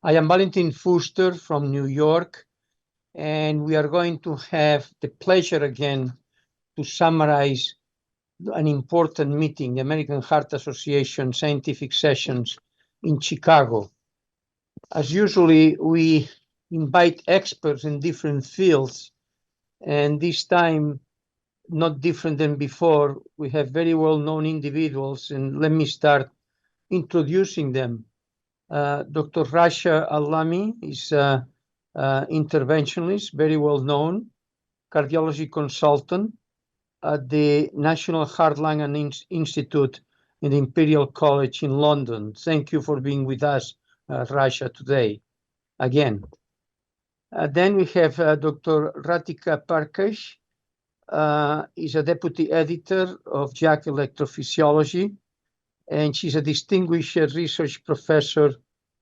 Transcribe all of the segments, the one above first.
I am Valentin Fuster from New York, and we are going to have the pleasure again to summarize an important meeting, the American Heart Association scientific sessions in Chicago. As usually, we invite experts in different fields, and this time, not different than before, we have very well-known individuals, and let me start introducing them. Dr. Rasha Al-Lamee is an interventionalist, very well-known, cardiology consultant at the National Heart, Lung and Institute in the Imperial College in London. Thank you for being with us, Rasha, today, again. Then we have Dr. Ratika Parkash. Is a deputy editor of JACC Electrophysiology, and she's a distinguished research professor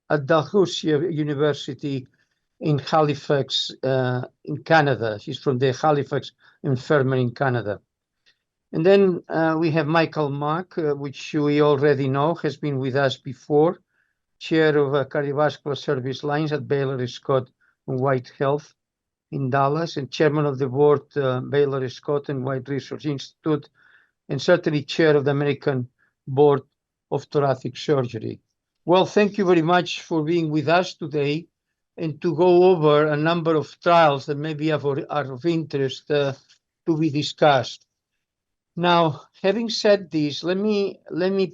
at Dalhousie University in Halifax, in Canada. She's from the Halifax Infirmary in Canada. And then we have Michael Mack, which we already know, has been with us before, chair of cardiovascular service lines at Baylor Scott and White Health in Dallas, and chairman of the board, Baylor Scott and White Research Institute, and certainly chair of the American Board of Thoracic Surgery. Well, thank you very much for being with us today and to go over a number of trials that maybe are of interest to be discussed. Now, having said this, let me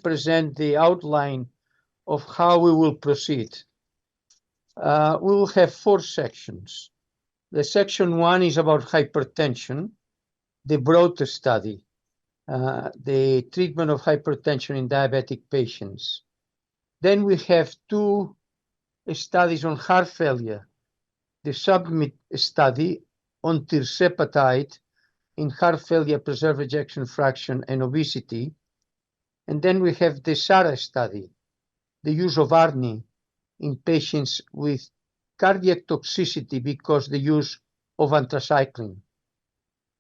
present the outline of how we will proceed. We will have 4 sections. The section 1 is about hypertension, the BPROAD study, the treatment of hypertension in diabetic patients. Then we have 2 studies on heart failure, the SUBMIT study on tirzepatide in heart failure, preserved ejection fraction, and obesity. And then we have the SARA study, the use of ARNI in patients with cardiac toxicity because the use of anthracycline.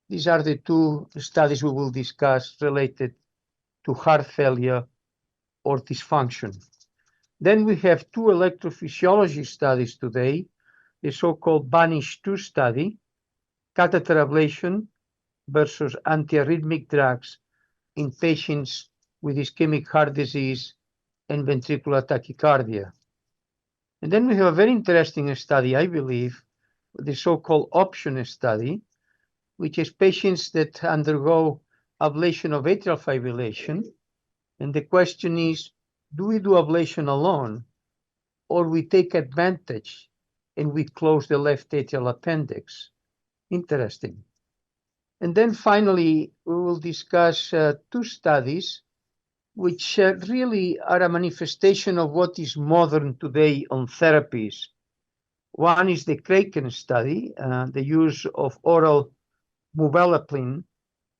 These are the 2 studies we will discuss related to heart failure or dysfunction. Then we have 2 electrophysiology studies today, the so-called BANISH-2 study, catheter ablation versus antiarrhythmic drugs in patients with ischemic heart disease and ventricular tachycardia. And then we have a very interesting study, I believe, the so-called OPTION study, which is patients that undergo ablation of atrial fibrillation. And the question is, do we do ablation alone, or we take advantage and we close the left atrial appendix? Interesting. And then finally, we will discuss 2 studies which really are a manifestation of what is modern today on therapies. One is the KRAKEN study, the use of oral muvalaplin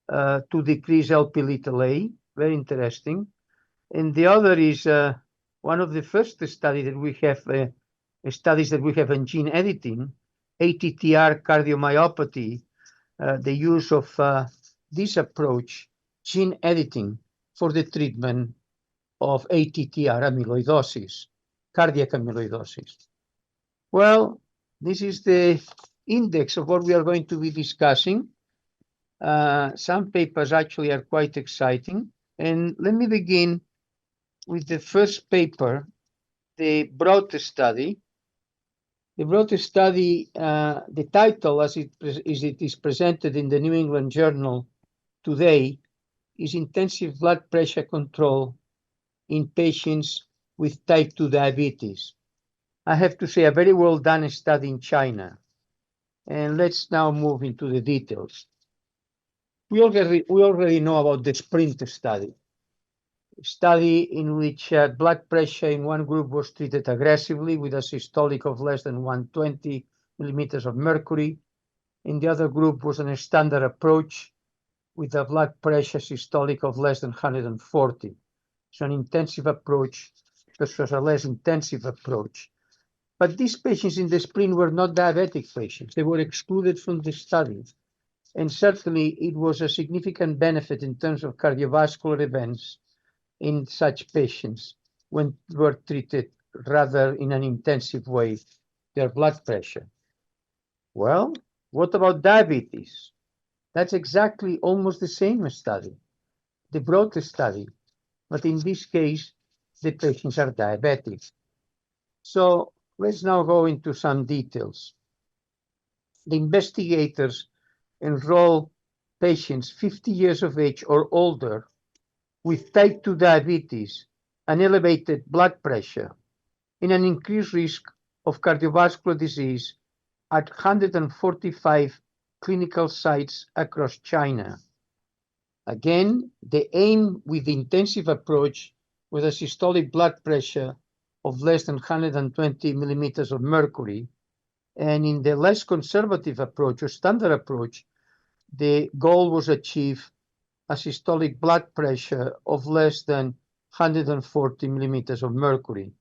to decrease Lp(a), very interesting. And the other is one of the first studies that we have, studies that we have in gene editing, ATTR cardiomyopathy, the use of this approach, gene editing, for the treatment of ATTR amyloidosis, cardiac amyloidosis. Well, this is the index of what we are going to be discussing. Some papers actually are quite exciting. And let me begin with the first paper, the BPROAD study. The BPROAD study, the title as it is presented in the New England Journal today, is intensive blood pressure control in patients with type 2 diabetes. I have to say, a very well done study in China. And let's now move into the details. We already know about the SPRINT study, a study in which blood pressure in one group was treated aggressively with a systolic of less than 120 millimeters of mercury. In the other group was a standard approach with a blood pressure systolic of less than 140. So an intensive approach versus a less intensive approach. But these patients in the SPRINT were not diabetic patients. They were excluded from the study. And certainly it was a significant benefit in terms of cardiovascular events in such patients when were treated rather in an intensive way their blood pressure. Well, what about diabetes? That's exactly almost the same study, the BPROAD study, but in this case, the patients are diabetic. So let's now go into some details. The investigators enroll patients 50 years of age or older with type 2 diabetes and elevated blood pressure in an increased risk of cardiovascular disease at 145 clinical sites across China. Again, the aim with the intensive approach was a systolic blood pressure of less than 120 millimeters of mercury, and in the less conservative approach or standard approach, the goal was achieve a systolic blood pressure of less than 140 millimeters of mercury.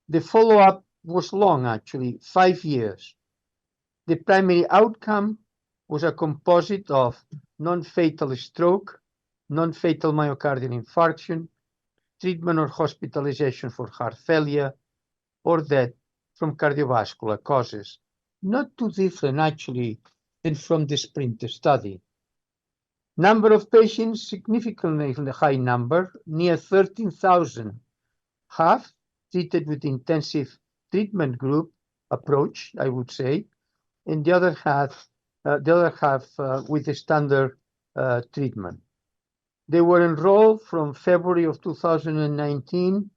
The follow-up was long, actually, 5 years. The primary outcome was a composite of non-fatal stroke, non-fatal myocardial infarction, treatment or hospitalization for heart failure, or death from cardiovascular causes. Not too different, actually, than from the SPRINT study. Number of patients, significantly high number, near 13,000, half treated with intensive treatment group approach, I would say, and the other half with the standard treatment. They were enrolled from February of 2019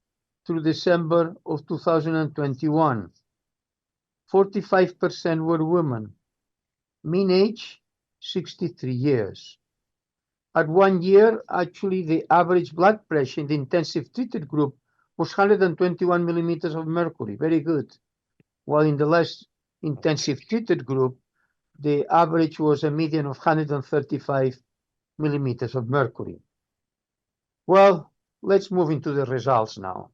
through December of 2021. 45% were women. Mean age, 63 years. At 1 year, actually, the average blood pressure in the intensive treated group was 121 millimeters of mercury, very good. While in the less intensive treated group, the average was a median of 135 millimeters of mercury. Well, let's move into the results now.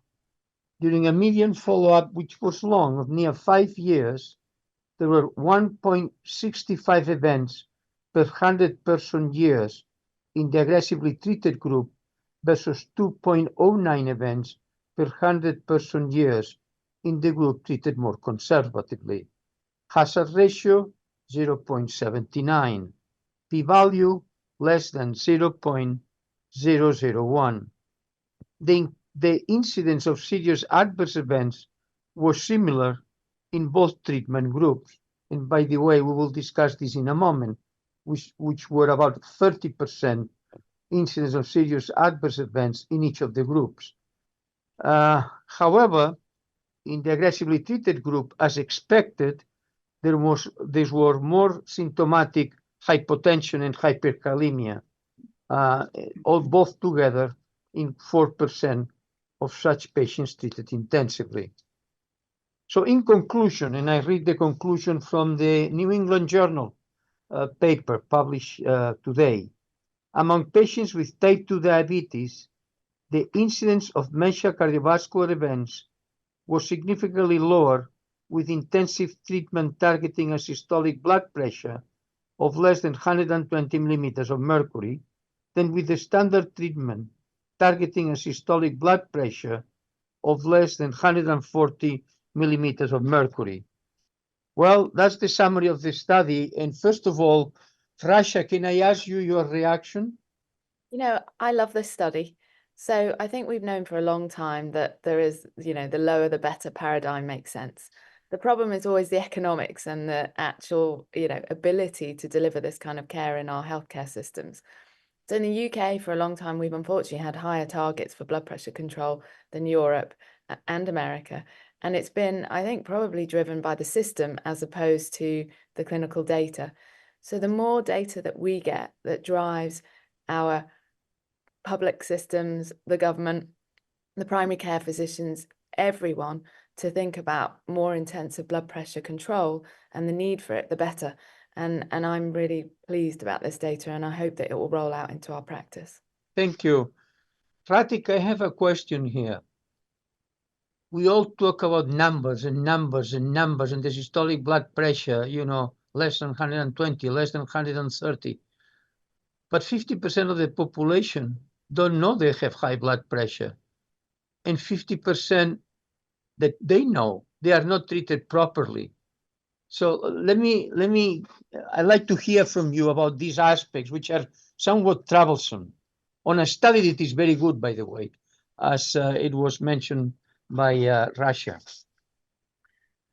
During a median follow-up, which was long, of near 5 years, there were 1.65 events per 100 person years in the aggressively treated group versus 2.09 events per 100 person years in the group treated more conservatively. Hazard ratio, 0.79. P-value, less than 0.001. The incidence of serious adverse events was similar in both treatment groups. And by the way, we will discuss this in a moment, which were about 30% incidence of serious adverse events in each of the groups. However, in the aggressively treated group, as expected, there were more symptomatic hypotension and hyperkalemia, both together in 4% of such patients treated intensively. So in conclusion, and I read the conclusion from the New England Journal paper published today, among patients with type 2 diabetes, the incidence of mentioned cardiovascular events was significantly lower with intensive treatment targeting a systolic blood pressure of less than 120 millimeters of mercury than with the standard treatment targeting a systolic blood pressure of less than 140 millimeters of mercury. Well, that's the summary of the study. And first of all, Rasha, can I ask you your reaction? You know, I love this study. So I think we've known for a long time that there is, the lower the better paradigm makes sense. The problem is always the economics and the actual, ability to deliver this kind of care in our healthcare systems. So in the UK, for a long time, we've unfortunately had higher targets for blood pressure control than Europe and America. And it's been, I think, probably driven by the system as opposed to the clinical data. So the more data that we get that drives our public systems, the government, the primary care physicians, everyone to think about more intensive blood pressure control and the need for it, the better. And I'm really pleased about this data, and I hope that it will roll out into our practice. Thank you. Ratika, I have a question here. We all talk about numbers and numbers and numbers and the systolic blood pressure, less than 120, less than 130. But 50% of the population don't know they have high blood pressure. And 50% that they know they are not treated properly. So I'd like to hear from you about these aspects, which are somewhat troublesome, on a study that is very good, by the way, as it was mentioned by Rasha.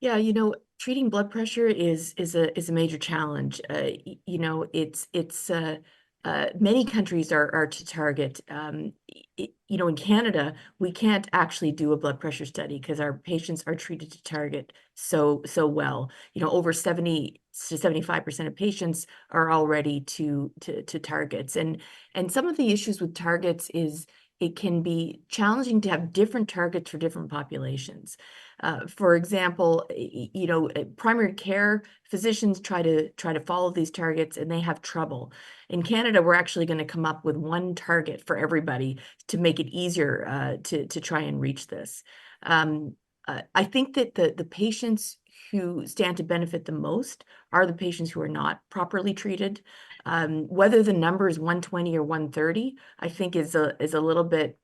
Yeah, treating blood pressure is a major challenge. Many countries are to target. In Canada, we can't actually do a blood pressure study because our patients are treated to target so well. Over 70 to 75% of patients are already to targets, and some of the issues with targets is it can be challenging to have different targets for different populations. For example, primary care physicians try to follow these targets and they have trouble. In Canada, we're actually going to come up with one target for everybody to make it easier to try and reach this. I think that the patients who stand to benefit the most are the patients who are not properly treated. Whether the number is 120 or 130, I think is a little bit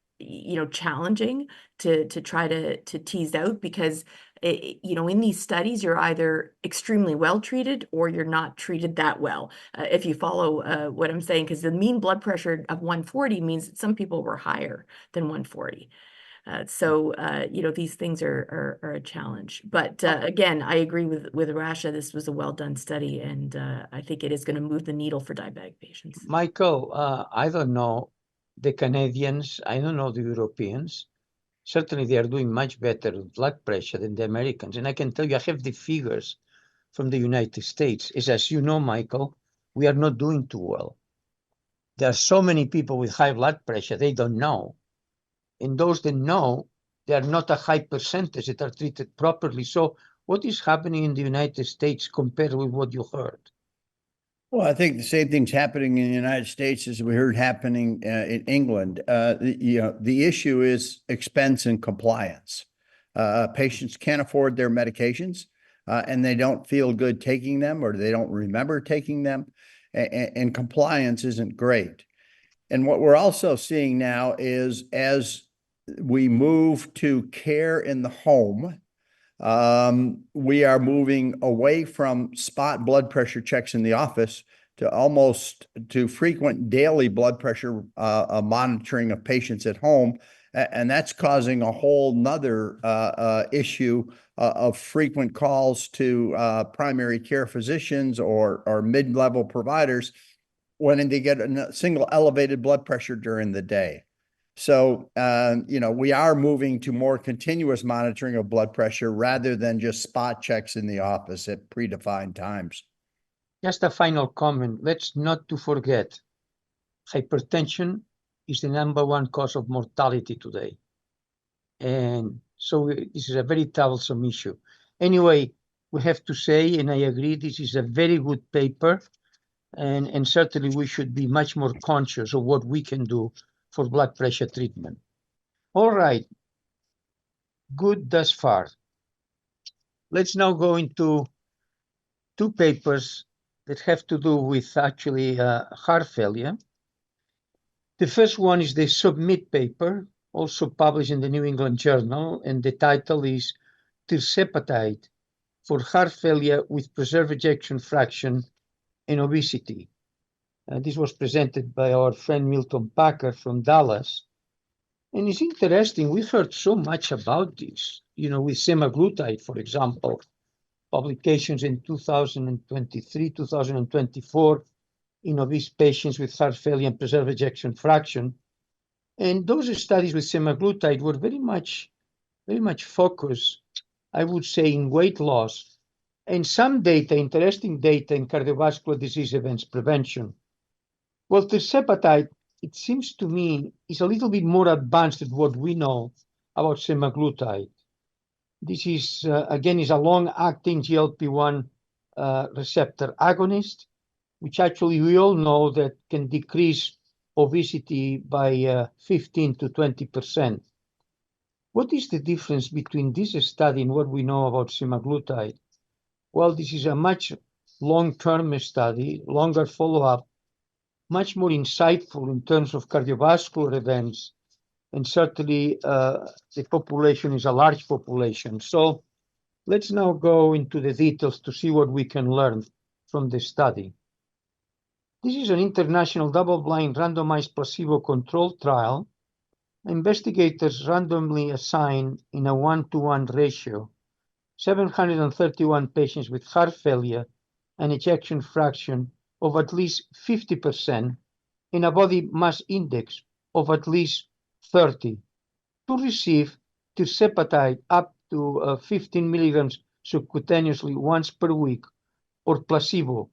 challenging to try to tease out, because in these studies you're either extremely well treated or you're not treated that well, if you follow what I'm saying, because the mean blood pressure of 140 means that some people were higher than 140. These things are a challenge. But again, I agree with Rasha. This was a well-done study, and I think it is going to move the needle for diabetic patients. Michael, I don't know the Canadians, I don't know the Europeans. Certainly they are doing much better with blood pressure than the Americans. And I can tell you, I have the figures from the United States. As you know, Michael, we are not doing too well. There are so many people with high blood pressure, they don't know. And those that know, they are not a high percentage that are treated properly. So what is happening in the United States compared with what you heard? Well, I think the same thing's happening in the United States as we heard happening in England. The issue is expense and compliance. Patients can't afford their medications, and they don't feel good taking them, or they don't remember taking them, and compliance isn't great. And what we're also seeing now is, as we move to care in the home, we are moving away from spot blood pressure checks in the office to frequent daily blood pressure monitoring of patients at home. And that's causing a whole nother issue of frequent calls to primary care physicians or mid-level providers when they get a single elevated blood pressure during the day. So, we are moving to more continuous monitoring of blood pressure rather than just spot checks in the office at predefined times. Just a final comment. Let's not to forget, hypertension is the #1 cause of mortality today. And so this is a very troublesome issue. Anyway, we have to say, and I agree, this is a very good paper. And certainly we should be much more conscious of what we can do for blood pressure treatment. All right, good thus far. Let's now go into two papers that have to do with actually heart failure. The first one is the Submit paper, also published in the New England Journal, and the title is Tirzepatide for Heart Failure with Preserved Ejection Fraction and Obesity. This was presented by our friend Milton Packard from Dallas. And it's interesting, we've heard so much about this, with semaglutide, for example, publications in 2023, 2024 in obese patients with heart failure and preserved ejection fraction. And those studies with semaglutide were very much focused, I would say, in weight loss and some data, interesting data in cardiovascular disease events prevention. Well, tirzepatide, it seems to me, is a little bit more advanced than what we know about semaglutide. This is, again, is a long-acting GLP-1 receptor agonist, which actually we all know that can decrease obesity by 15 to 20%. What is the difference between this study and what we know about semaglutide? Well, this is a much long-term study, longer follow-up, much more insightful in terms of cardiovascular events and certainly the population is a large population. So let's now go into the details to see what we can learn from the study. This is an international double-blind randomized placebo-controlled trial. Investigators randomly assigned in a 1-to-1 ratio 731 patients with heart failure and ejection fraction of at least 50% and a body mass index of at least 30 to receive tirzepatide up to 15 milligrams subcutaneously once per week or placebo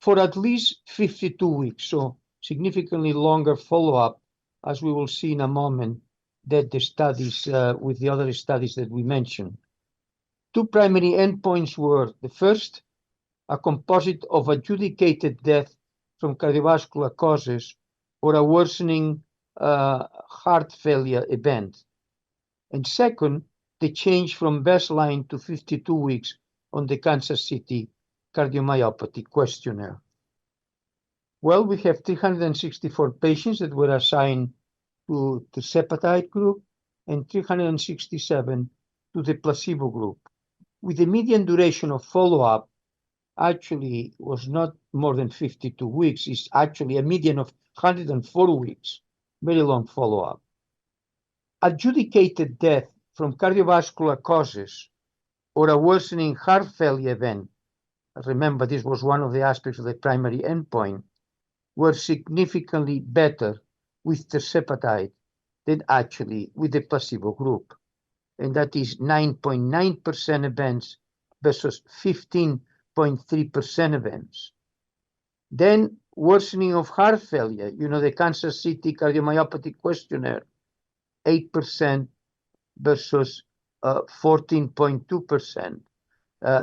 for at least 52 weeks, so significantly longer follow-up, as we will see in a moment, that the studies with the other studies that we mentioned. Two primary endpoints were, the first, a composite of adjudicated death from cardiovascular causes or a worsening heart failure event. And second, the change from baseline to 52 weeks on the Kansas City Cardiomyopathy Questionnaire. Well, we have 364 patients that were assigned to the tirzepatide group and 367 to the placebo group, with the median duration of follow-up actually was not more than 52 weeks. It's actually a median of 104 weeks, very long follow-up. Adjudicated death from cardiovascular causes or a worsening heart failure event, remember this was one of the aspects of the primary endpoint, were significantly better with tirzepatide than actually with the placebo group. And that is 9.9% events versus 15.3% events. Then worsening of heart failure, the Kansas City Cardiomyopathy Questionnaire, 8% versus 14.2%.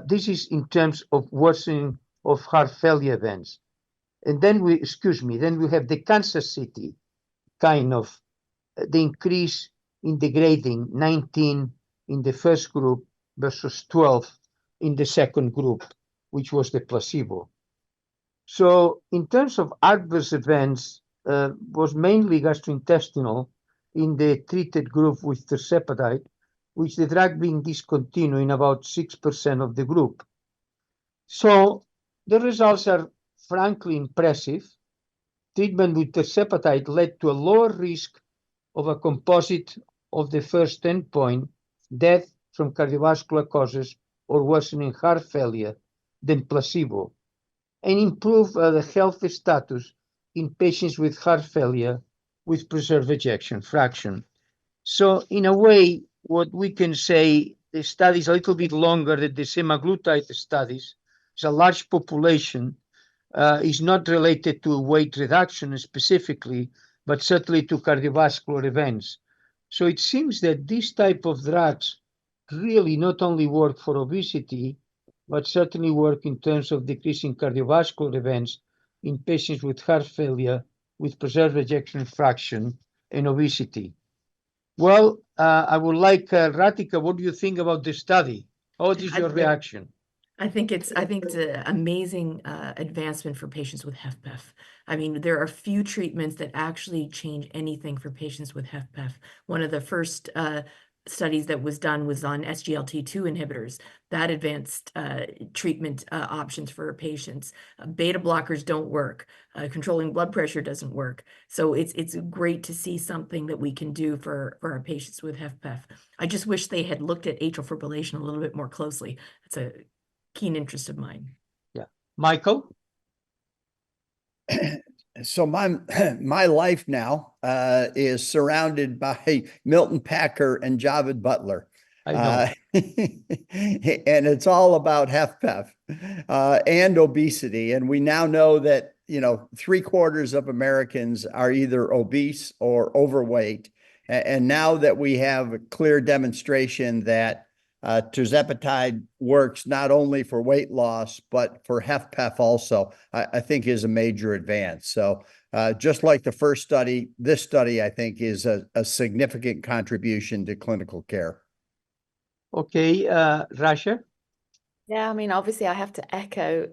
This is in terms of worsening of heart failure events. And then we have the Kansas City kind of the increase in the grading, 19 in the first group versus 12 in the second group, which was the placebo. So in terms of adverse events, was mainly gastrointestinal in the treated group with tirzepatide, which the drug being discontinued in about 6% of the group. So the results are frankly impressive. Treatment with tirzepatide led to a lower risk of a composite of the first endpoint, death from cardiovascular causes or worsening heart failure, than placebo, and improve the health status in patients with heart failure with preserved ejection fraction. So in a way, what we can say, the study is a little bit longer than the semaglutide studies. It's a large population, is not related to weight reduction specifically, but certainly to cardiovascular events. So it seems that this type of drugs really not only work for obesity, but certainly work in terms of decreasing cardiovascular events in patients with heart failure, with preserved ejection fraction, and obesity. Well, I would like, Ratika, what do you think about this study? What is your reaction? I think it's an amazing advancement for patients with HFpEF. I mean, there are few treatments that actually change anything for patients with HFpEF. One of the first studies that was done was on SGLT2 inhibitors, that advanced treatment options for patients. Beta blockers don't work. Controlling blood pressure doesn't work. So it's great to see something that we can do for our patients with HFpEF. I just wish they had looked at atrial fibrillation a little bit more closely. It's a keen interest of mine. Yeah. Michael? So my life now is surrounded by Milton Packer and Javed Butler. I know. And it's all about HFpEF and obesity. And we now know that, 3/4 of Americans are either obese or overweight. And now that we have a clear demonstration that tirzepatide works not only for weight loss, but for HFpEF also, I think is a major advance. So just like the first study, this study, I think, is a significant contribution to clinical care. Okay, Rasha? Yeah, I mean, obviously I have to echo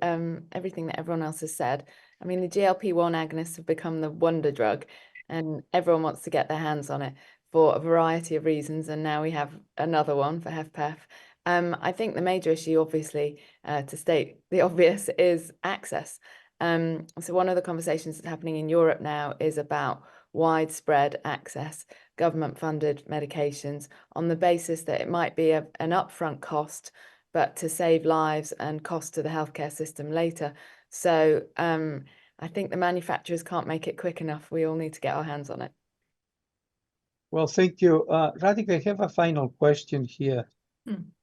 everything that everyone else has said. I mean, the GLP-1 agonists have become the wonder drug and everyone wants to get their hands on it. for a variety of reasons, and now we have another one for HFpEF. I think the major issue, obviously, to state the obvious, is access. So one of the conversations that's happening in Europe now is about widespread access, government-funded medications, on the basis that it might be an upfront cost, but to save lives and cost to the healthcare system later. So I think the manufacturers can't make it quick enough. We all need to get our hands on it. Well, thank you. Ratika, I have a final question here.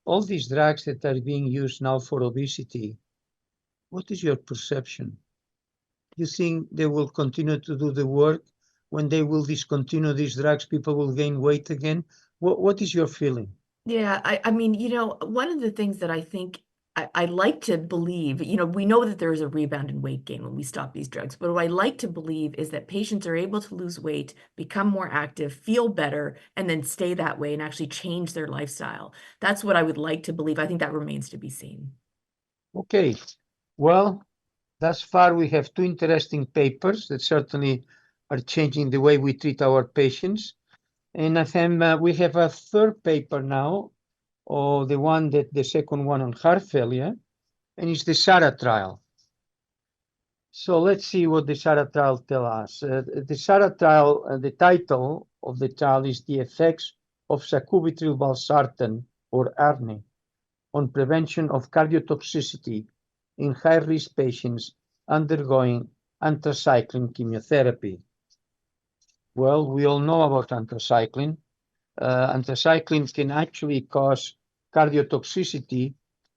All these drugs that are being used now for obesity, what is your perception? You think they will continue to do the work? When they will discontinue these drugs, people will gain weight again? What is your feeling? Yeah, I mean, you know, one of the things that I think I like to believe, you know, we know that there is a rebound in weight gain when we stop these drugs, but what I like to believe is that patients are able to lose weight, become more active, feel better, and then stay that way and actually change their lifestyle. That's what I would like to believe. I think that remains to be seen. Okay, well, thus far we have two interesting papers that certainly are changing the way we treat our patients. And then we have a third paper now, or the second one on heart failure, and it's the SARA trial. So let's see what the SARA trial tells us. The SARA trial, the title of the trial is The Effects of Sacubitril/Valsartan, or ARNI, on prevention of cardiotoxicity in high-risk patients undergoing anthracycline chemotherapy. Well, we all know about anthracycline. Anthracycline can actually cause cardiotoxicity,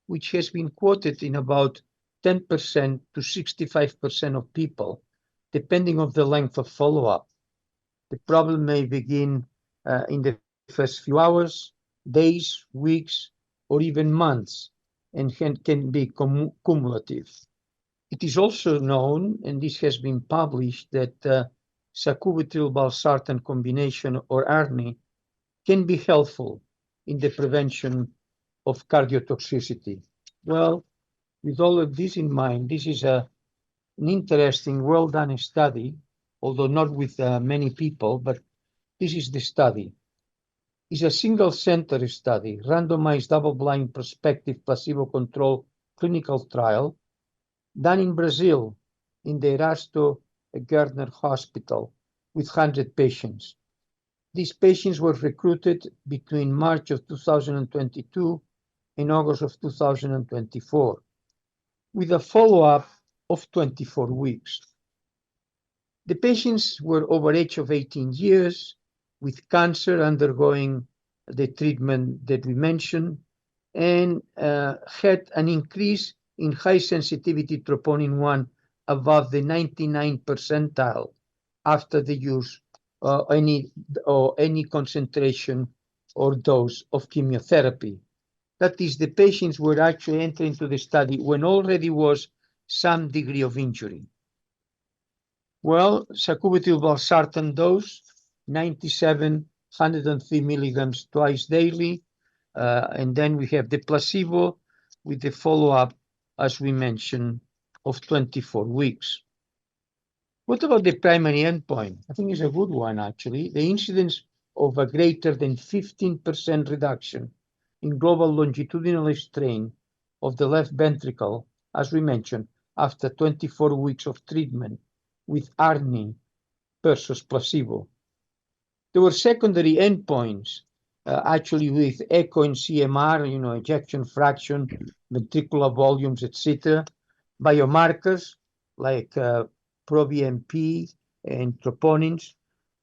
which has been quoted in about 10% to 65% of people, depending on the length of follow-up. The problem may begin in the first few hours, days, weeks, or even months, and can be cumulative. It is also known, and this has been published, that sacubitril/valsartan combination, or ARNI, can be helpful in the prevention of cardiotoxicity. Well, with all of this in mind, this is an interesting, well-done study, although not with many people, but this is the study. It's a single-center study, randomized double-blind prospective placebo-controlled clinical trial done in Brazil in the Erasto Gardner Hospital with 100 patients. These patients were recruited between March of 2022 and August of 2024, with a follow-up of 24 weeks. The patients were over age of 18 years, with cancer undergoing the treatment that we mentioned, and had an increase in high sensitivity troponin 1 above the 99th percentile after the use any concentration or dose of chemotherapy. That is, the patients were actually entering into the study when already was some degree of injury. Well, sacubitril/valsartan dose, 97, 103 milligrams twice daily. And then we have the placebo with the follow-up, as we mentioned, of 24 weeks. What about the primary endpoint? I think it's a good one, actually. The incidence of a greater than 15% reduction in global longitudinal strain of the left ventricle, as we mentioned, after 24 weeks of treatment with ARNI versus placebo. There were secondary endpoints, actually with echo and CMR, ejection fraction, ventricular volumes, etc. Biomarkers like proBNP and troponins,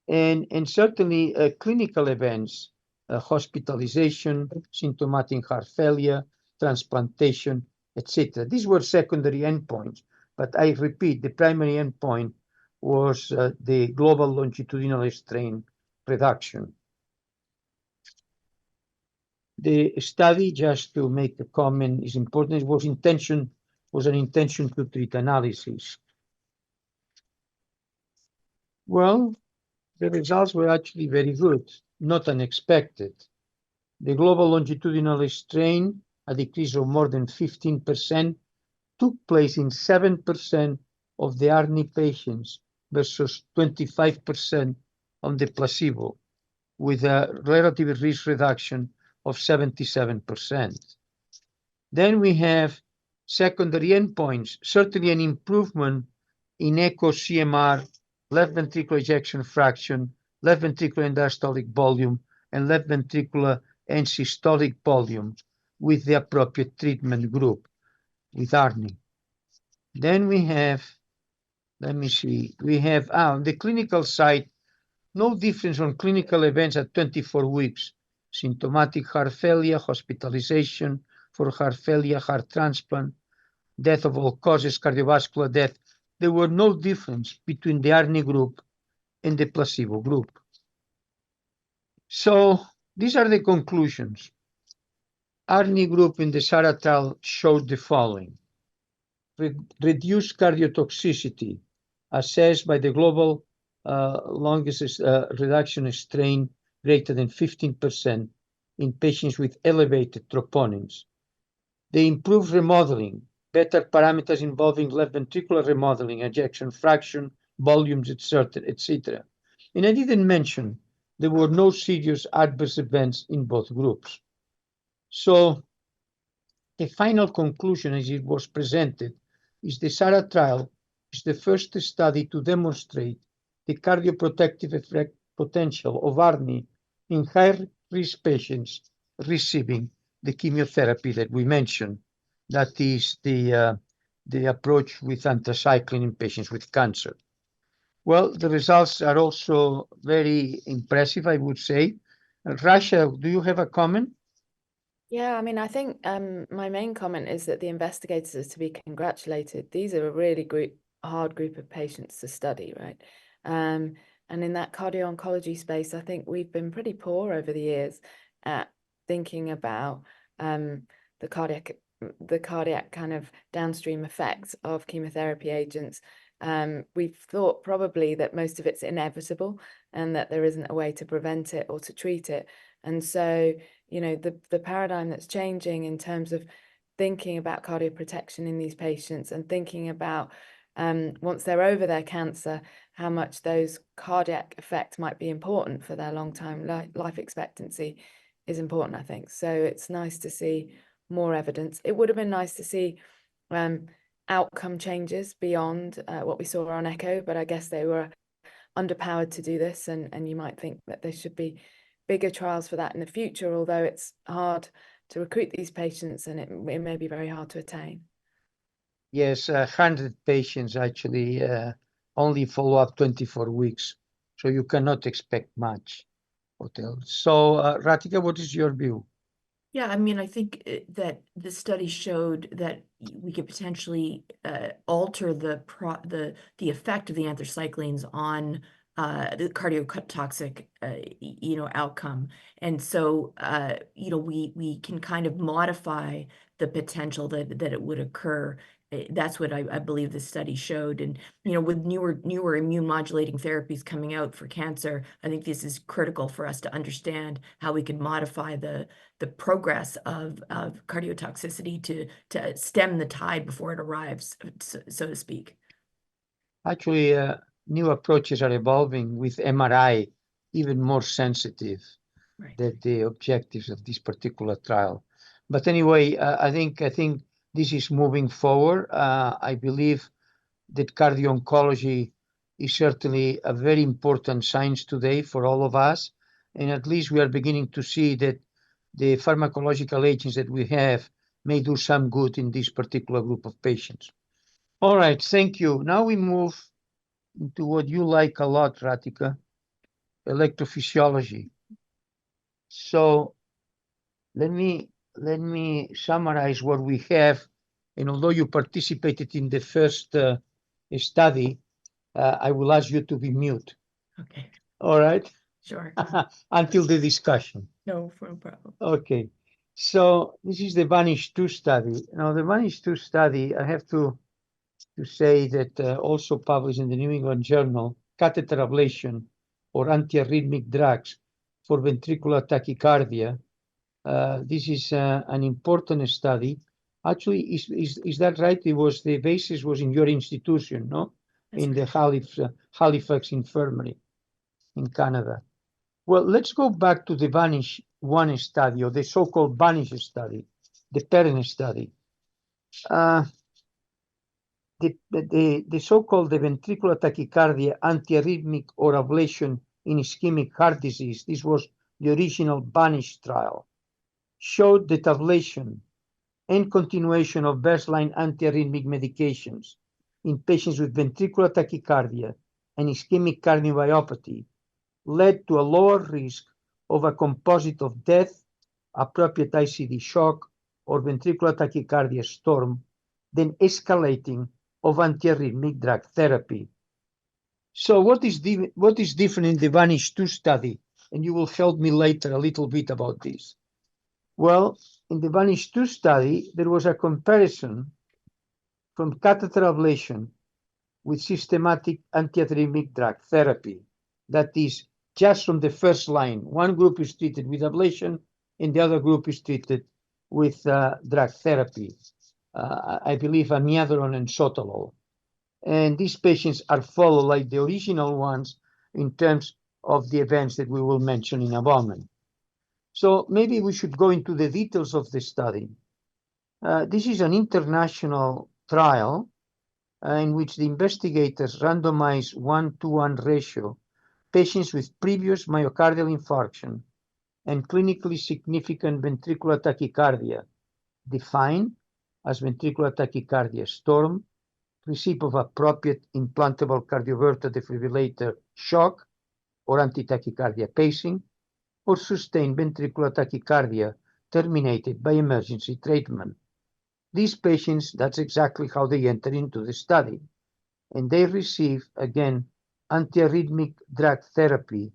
and certainly clinical events, hospitalization, symptomatic heart failure, transplantation, etc. These were secondary endpoints, but I repeat, the primary endpoint was the global longitudinal strain reduction. The study, just to make a comment, is important. It was an intention to treat analysis. Well, the results were actually very good, not unexpected. The global longitudinal strain, a decrease of more than 15%, took place in 7% of the ARNI patients versus 25% on the placebo, with a relative risk reduction of 77%. Then we have secondary endpoints, certainly an improvement in echo CMR, left ventricular ejection fraction, left ventricular end-diastolic volume, and left ventricular end systolic volume with the appropriate treatment group with ARNI. Then we have, let me see, we have on the clinical side, no difference on clinical events at 24 weeks, symptomatic heart failure, hospitalization for heart failure, heart transplant, death of all causes, cardiovascular death. There were no difference between the ARNI group and the placebo group. So these are the conclusions. ARNI group in the SARA trial showed the following. Reduced cardiotoxicity assessed by the global longest reduction in strain greater than 15% in patients with elevated troponins. They improved remodeling, better parameters involving left ventricular remodeling, ejection fraction, volumes, etc. And I didn't mention there were no serious adverse events in both groups. So the final conclusion as it was presented is the SARA trial is the first study to demonstrate the cardioprotective effect potential of ARNI in high-risk patients receiving the chemotherapy that we mentioned. That is the approach with anthracycline in patients with cancer. Well, the results are also very impressive, I would say. Rasha, do you have a comment? Yeah, I mean, I think my main comment is that the investigators are to be congratulated. These are a really hard group of patients to study, right? And in that cardio-oncology space, I think we've been pretty poor over the years at thinking about the cardiac kind of downstream effects of chemotherapy agents. We've thought probably that most of it's inevitable and that there isn't a way to prevent it or to treat it. And so, you know, the paradigm that's changing in terms of thinking about cardioprotection in these patients and thinking about once they're over their cancer, how much those cardiac effects might be important for their long-term life expectancy is important, I think. So it's nice to see more evidence. It would have been nice to see outcome changes beyond what we saw on echo, but I guess they were underpowered to do this, and you might think that there should be bigger trials for that in the future, although it's hard to recruit these patients and it may be very hard to attain. Yes, 100 patients actually only follow up 24 weeks, so you cannot expect much. So, Ratika, what is your view? Yeah, I mean, I think that the study showed that we could potentially alter the effect of the anthracyclines on the cardiotoxic, outcome. And so, we can kind of modify the potential that it would occur. That's what I believe this study showed. And, with newer immune modulating therapies coming out for cancer, I think this is critical for us to understand how we can modify the progress of cardiotoxicity to stem the tide before it arrives, so to speak. Actually, new approaches are evolving with MRI, even more sensitive than the objectives of this particular trial. But anyway, I think this is moving forward. I believe that cardio-oncology is certainly a very important science today for all of us. And at least we are beginning to see that the pharmacological agents that we have may do some good in this particular group of patients. All right, thank you. Now we move into what you like a lot, Ratika, electrophysiology. So let me summarize what we have. And although you participated in the first study, I will ask you to be mute. Okay. All right? Sure. Until the discussion. No problem. Okay. So this is the VANISH-2 study. Now, the VANISH-2 study, I have to say that also published in the New England Journal, catheter ablation or antiarrhythmic drugs for ventricular tachycardia. This is an important study. Actually, is that right? It was the basis was in your institution, no? That's in right. The Halifax Infirmary in Canada. Well, let's go back to the VANISH-1 study, or the so-called VANISH study, the parent study. The so-called ventricular tachycardia, antiarrhythmic or ablation in ischemic heart disease, this was the original VANISH trial, showed that ablation and continuation of baseline antiarrhythmic medications in patients with ventricular tachycardia and ischemic cardiomyopathy led to a lower risk of a composite of death, appropriate ICD shock, or ventricular tachycardia storm than escalating of antiarrhythmic drug therapy. So what is different in the VANISH-2 study? And you will help me later a little bit about this. Well, in the VANISH-2 study, there was a comparison from catheter ablation with systematic antiarrhythmic drug therapy. That is, just from the first line. One group is treated with ablation, and the other group is treated with drug therapy. I believe amiodarone and sotalol. And these patients are followed like the original ones in terms of the events that we will mention in a moment. So maybe we should go into the details of the study. This is an international trial in which the investigators randomized 1-to-1 ratio patients with previous myocardial infarction and clinically significant ventricular tachycardia, defined as ventricular tachycardia storm, receipt of appropriate implantable cardioverter defibrillator shock or anti-tachycardia pacing, or sustained ventricular tachycardia terminated by emergency treatment. These patients, that's exactly how they enter into the study. And they receive, again, antiarrhythmic drug therapy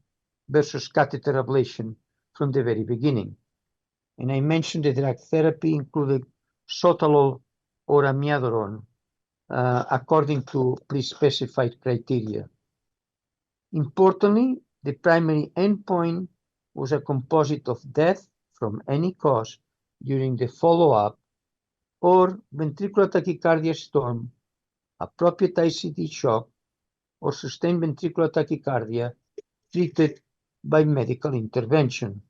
versus catheter ablation from the very beginning. And I mentioned the drug therapy included sotalol or amiodarone, according to pre-specified criteria. Importantly, the primary endpoint was a composite of death from any cause during the follow-up or ventricular tachycardia storm, appropriate ICD shock, or sustained ventricular tachycardia treated by medical intervention.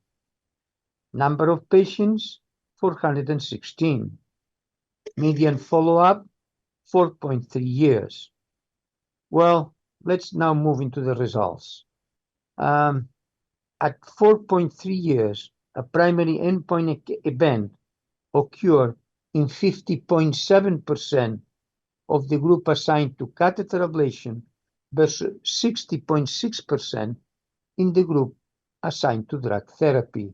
Number of patients, 416. Median follow-up, 4.3 years. Well, let's now move into the results. At 4.3 years, a primary endpoint event occurred in 50.7% of the group assigned to catheter ablation versus 60.6% in the group assigned to drug therapy,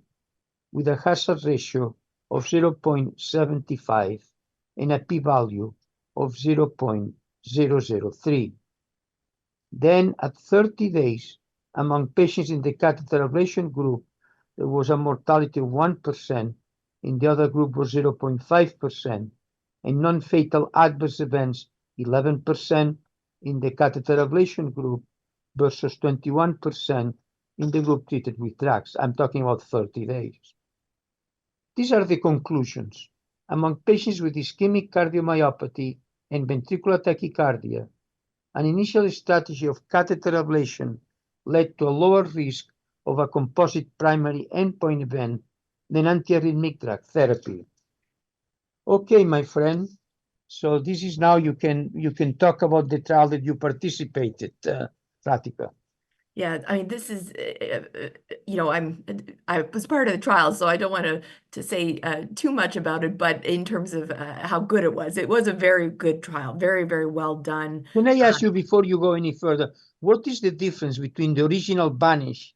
with a hazard ratio of 0.75 and a p-value of 0.003. Then, at 30 days, among patients in the catheter ablation group, there was a mortality of 1%, in the other group was 0.5%, and non-fatal adverse events 11% in the catheter ablation group versus 21% in the group treated with drugs. I'm talking about 30 days. These are the conclusions. Among patients with ischemic cardiomyopathy and ventricular tachycardia, an initial strategy of catheter ablation led to a lower risk of a composite primary endpoint event than antiarrhythmic drug therapy. Okay, my friend. So this is now you can talk about the trial that you participated, Ratika. Yeah, I mean, this is, I was part of the trial, so I don't want to say too much about it, but in terms of how good it was a very good trial, very, very well done. Can I ask you before you go any further, what is the difference between the original VANISH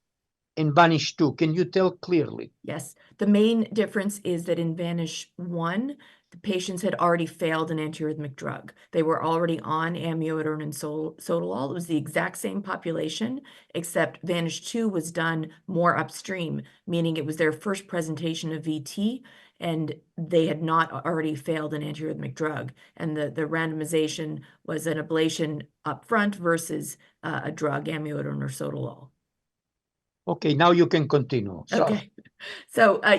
and VANISH-2? Can you tell clearly? Yes, the main difference is that in VANISH-1, the patients had already failed an antiarrhythmic drug. They were already on amiodarone and sotalol. It was the exact same population, except VANISH-2 was done more upstream, meaning it was their first presentation of VT, and they had not already failed an antiarrhythmic drug. And the randomization was an ablation up front versus a drug, amiodarone or sotalol. Okay, now you can continue. Okay. So, our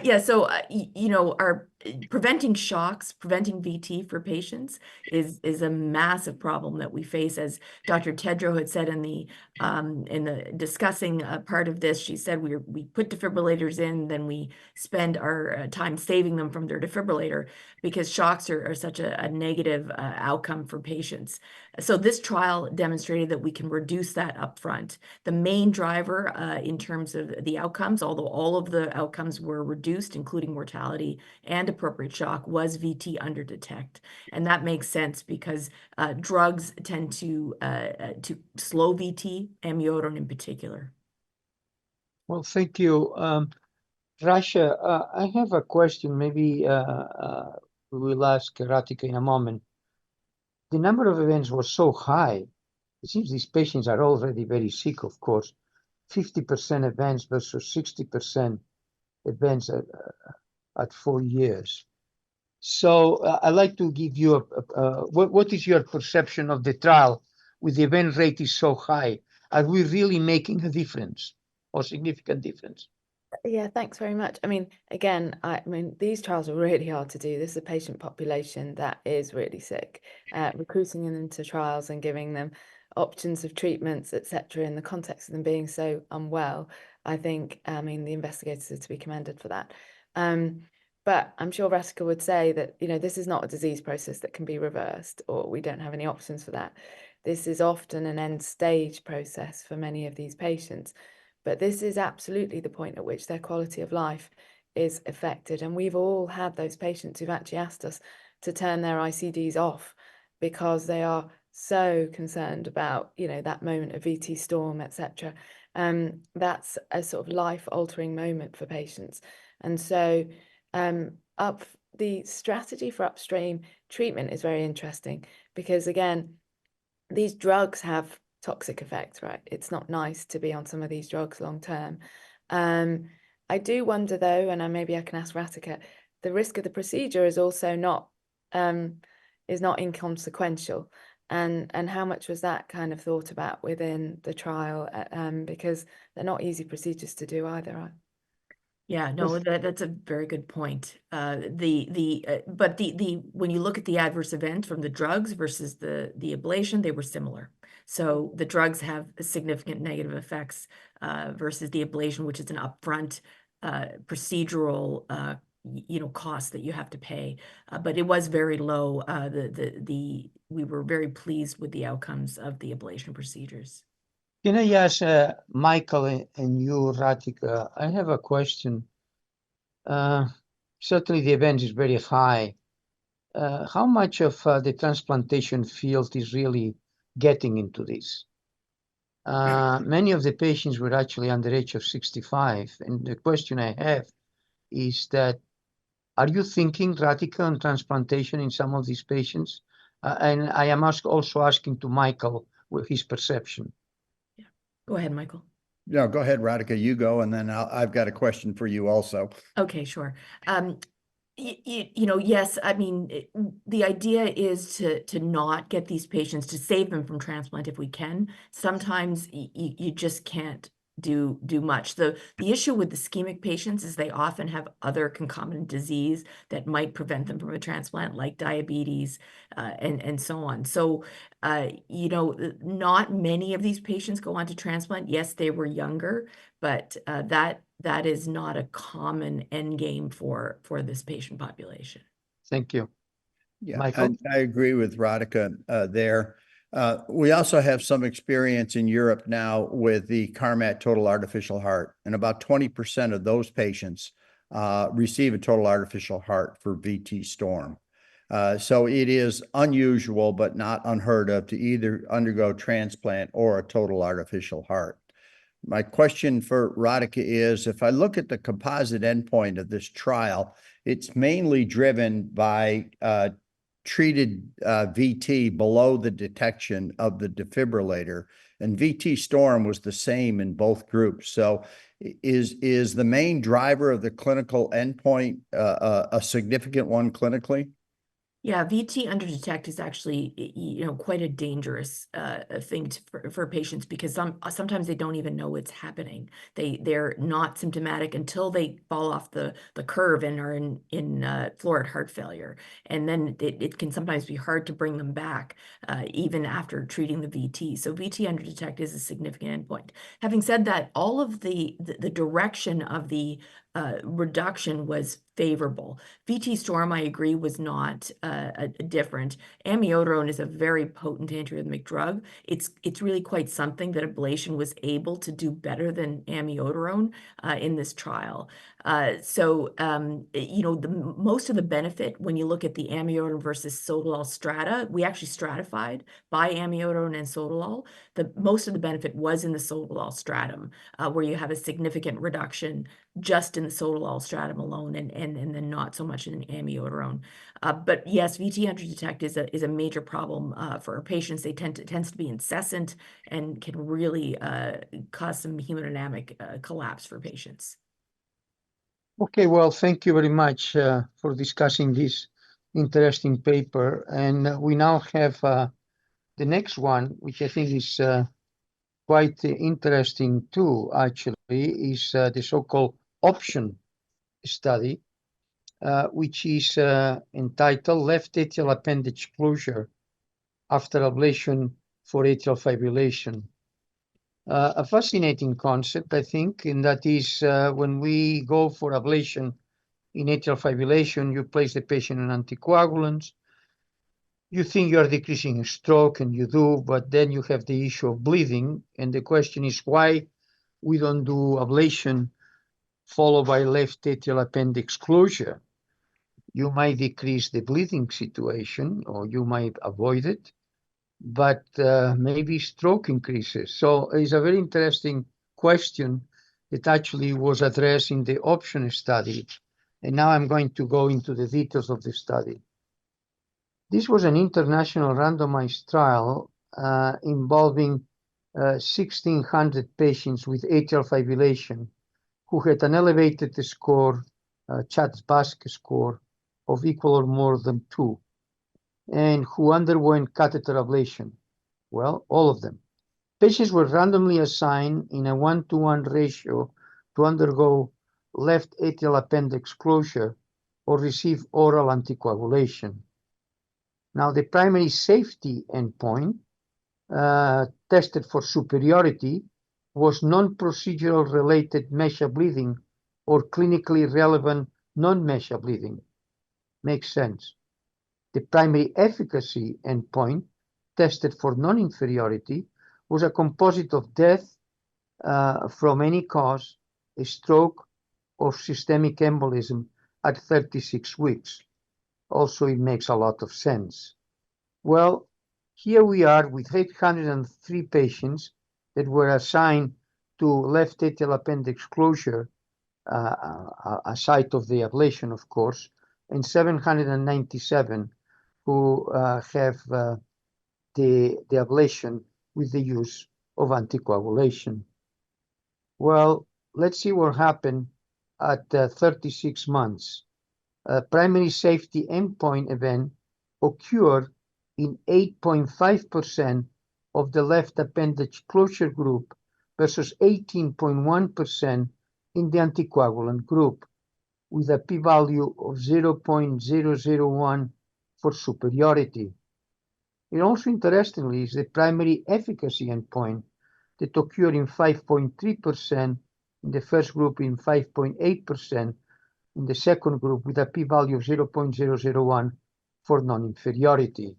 preventing shocks, preventing VT for patients is a massive problem that we face. As Dr. Tedrow had said in the discussing part of this, she said we put defibrillators in, then we spend our time saving them from their defibrillator because shocks are such a negative outcome for patients. So this trial demonstrated that we can reduce that upfront. The main driver in terms of the outcomes, although all of the outcomes were reduced, including mortality and appropriate shock, was VT underdetect. And that makes sense because drugs tend to slow VT, amiodarone in particular. Well, thank you. Rasha, I have a question. Maybe we will ask Ratika in a moment. The number of events was so high. It seems these patients are already very sick, of course. 50% events versus 60% events at 4 years. So I'd like to give you what is your perception of the trial with the event rate is so high? Are we really making a difference or significant difference? Yeah, thanks very much. I mean, again, I mean, these trials are really hard to do. This is a patient population that is really sick. Recruiting them into trials and giving them options of treatments, etc., in the context of them being so unwell, I think, I mean, the investigators are to be commended for that. But I'm sure Ratika would say that, you know, this is not a disease process that can be reversed, or we don't have any options for that. This is often an end stage process for many of these patients. But this is absolutely the point at which their quality of life is affected. And we've all had those patients who've actually asked us to turn their ICDs off because they are so concerned about, you know, that moment of VT storm, etc. That's a sort of life-altering moment for patients. And so the strategy for upstream treatment is very interesting because, again, these drugs have toxic effects, right? It's not nice to be on some of these drugs long term. I do wonder though, and maybe I can ask Ratika, the risk of the procedure is also not inconsequential, and how much was that kind of thought about within the trial? Because they're not easy procedures to do either, right? Yeah, no, that's a very good point. But when you look at the adverse event from the drugs versus the ablation, they were similar. So the drugs have significant negative effects versus the ablation, which is an upfront procedural cost that you have to pay. But it was very low. We were very pleased with the outcomes of the ablation procedures. Can I ask Michael and you, Ratika? I have a question. Certainly the event is very high. How much of the transplantation field is really getting into this? Many of the patients were actually under the age of 65. And the question I have is that, are you thinking, Ratika, on transplantation in some of these patients? And I am also asking to Michael with his perception. Go ahead, Michael. No, go ahead, Ratika, you go, and then I've got a question for you also. Okay, sure. Yes, I mean, the idea is to not get these patients, to save them from transplant if we can. Sometimes you just can't do much. The issue with ischemic patients is they often have other concomitant disease that might prevent them from a transplant, like diabetes and so on. So, not many of these patients go on to transplant. Yes, they were younger, but that is not a common end game for this patient population. Thank you. Yeah, Michael? I agree with Ratika there. We also have some experience in Europe now with the Carmat total artificial heart, and about 20% of those patients receive a total artificial heart for VT storm. So it is unusual, but not unheard of, to either undergo transplant or a total artificial heart. My question for Ratika is, if I look at the composite endpoint of this trial, it's mainly driven by treated VT below the detection of the defibrillator, and VT storm was the same in both groups. So is the main driver of the clinical endpoint a significant one clinically? Yeah, VT underdetect is actually, quite a dangerous thing for patients, because sometimes they don't even know it's happening. They're not symptomatic until they fall off the curve and are in florid heart failure, and then it can sometimes be hard to bring them back even after treating the VT. So VT underdetect is a significant endpoint. Having said that, all of the direction of the reduction was favorable. VT storm, I agree, was not different. Amiodarone is a very potent antiarrhythmic drug. It's really quite something that ablation was able to do better than amiodarone in this trial. Most of the benefit, when you look at the amiodarone versus sotalol strata, we actually stratified by amiodarone and sotalol. Most of the benefit was in the sotalol stratum, where you have a significant reduction just in the sotalol stratum alone, and then not so much in amiodarone. But yes, VT underdetect is a major problem for our patients. It tends to be incessant and can really cause some hemodynamic collapse for patients. Okay, well, thank you very much for discussing this interesting paper. And we now have the next one, which I think is quite interesting too, actually, is the so-called option study, which is entitled Left Atrial Appendage Closure After Ablation for Atrial Fibrillation. A fascinating concept, I think, and that is when we go for ablation in atrial fibrillation, you place the patient on anticoagulants. You think you are decreasing stroke, and you do, but then you have the issue of bleeding, and the question is why we don't do ablation followed by left atrial appendix closure. You might decrease the bleeding situation, or you might avoid it, but maybe stroke increases. So it's a very interesting question that actually was addressed in the option study. And now I'm going to go into the details of the study. This was an international randomized trial involving 1,600 patients with atrial fibrillation who had an elevated score, Chats-Basque score, of equal or more than 2, and who underwent catheter ablation. Well, all of them. Patients were randomly assigned in a 1-to-1 ratio to undergo left atrial appendix closure or receive oral anticoagulation. Now, the primary safety endpoint tested for superiority was non-procedural related MESA bleeding or clinically relevant non-MESA bleeding. Makes sense. The primary efficacy endpoint tested for non-inferiority was a composite of death from any cause, a stroke, or systemic embolism at 36 weeks. Also, it makes a lot of sense. Well, here we are with 803 patients that were assigned to left atrial appendix closure, a site of the ablation, of course, and 797 who have the ablation with the use of anticoagulation. Well, let's see what happened at 36 months. Primary safety endpoint event occurred in 8.5% of the left appendage closure group versus 18.1% in the anticoagulant group, with a p-value of 0.001 for superiority. And also interestingly is the primary efficacy endpoint that occurred in 5.3% in the first group, in 5.8% in the second group, with a p-value of 0.001 for non-inferiority.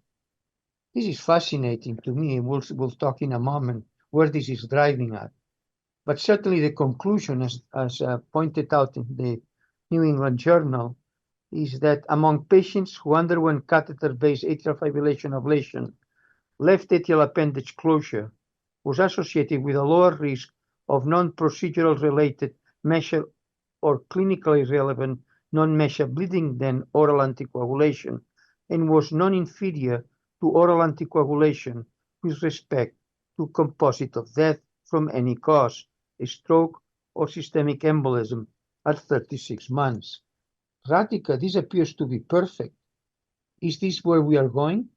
This is fascinating to me. We'll talk in a moment where this is driving at. But certainly the conclusion, as pointed out in the New England Journal, is that among patients who underwent catheter-based atrial fibrillation ablation, left atrial appendage closure was associated with a lower risk of non-procedural related MESA or clinically relevant non-MESA bleeding than oral anticoagulation, and was non-inferior to oral anticoagulation with respect to composite of death from any cause, a stroke or systemic embolism at 36 months. Ratika, this appears to be perfect. Is this where we are going?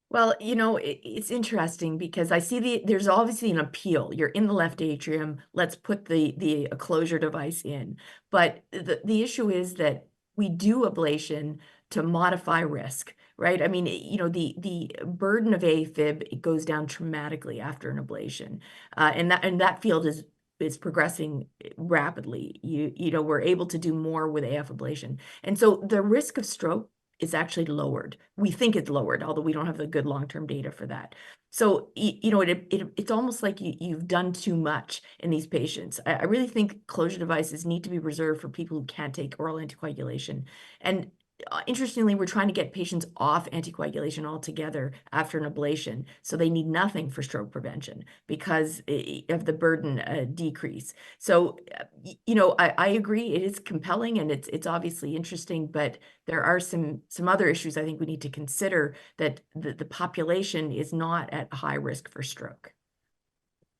Well, it's interesting because I see there's obviously an appeal. You're in the left atrium. Let's put the closure device in. But the issue is that we do ablation to modify risk, right? I mean, the burden of AFib, it goes down dramatically after an ablation, and that field is progressing rapidly. We're able to do more with AF ablation, and so the risk of stroke is actually lowered. We think it's lowered, although we don't have the good long-term data for that. So, it's almost like you've done too much in these patients. I really think closure devices need to be reserved for people who can't take oral anticoagulation. And interestingly, we're trying to get patients off anticoagulation altogether after an ablation. So they need nothing for stroke prevention because of the burden decrease. So, I agree. It is compelling and it's obviously interesting, but there are some other issues I think we need to consider, that the population is not at high risk for stroke.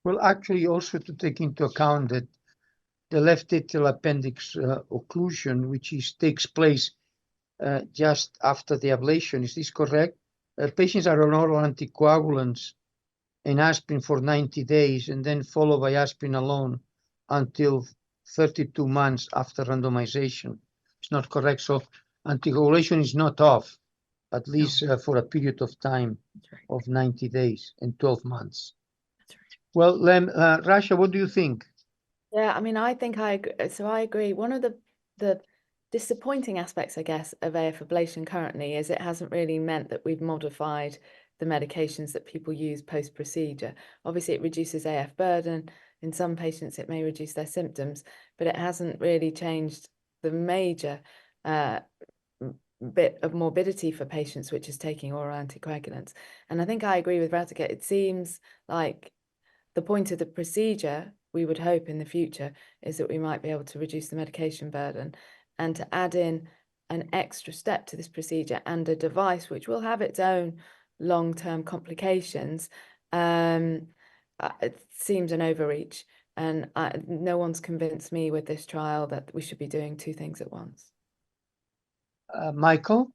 Well, actually, also to take into account that the left atrial appendix occlusion, which takes place just after the ablation. Is this correct? Patients are on oral anticoagulants and aspirin for 90 days and then followed by aspirin alone until 32 months after randomization. It's not correct. So anticoagulation is not off, at least for a period of time of 90 days and 12 months. That's right. Well, Rasha, what do you think? Yeah, I mean, I think I agree. One of the disappointing aspects, I guess, of AF ablation currently is it hasn't really meant that we've modified the medications that people use post-procedure. Obviously, it reduces AF burden. In some patients, it may reduce their symptoms, but it hasn't really changed the major bit of morbidity for patients, which is taking oral anticoagulants. And I think I agree with Ratika. It seems like the point of the procedure, we would hope in the future, is that we might be able to reduce the medication burden, and to add in an extra step to this procedure and a device which will have its own long-term complications, it seems an overreach. And no one's convinced me with this trial that we should be doing two things at once. Michael?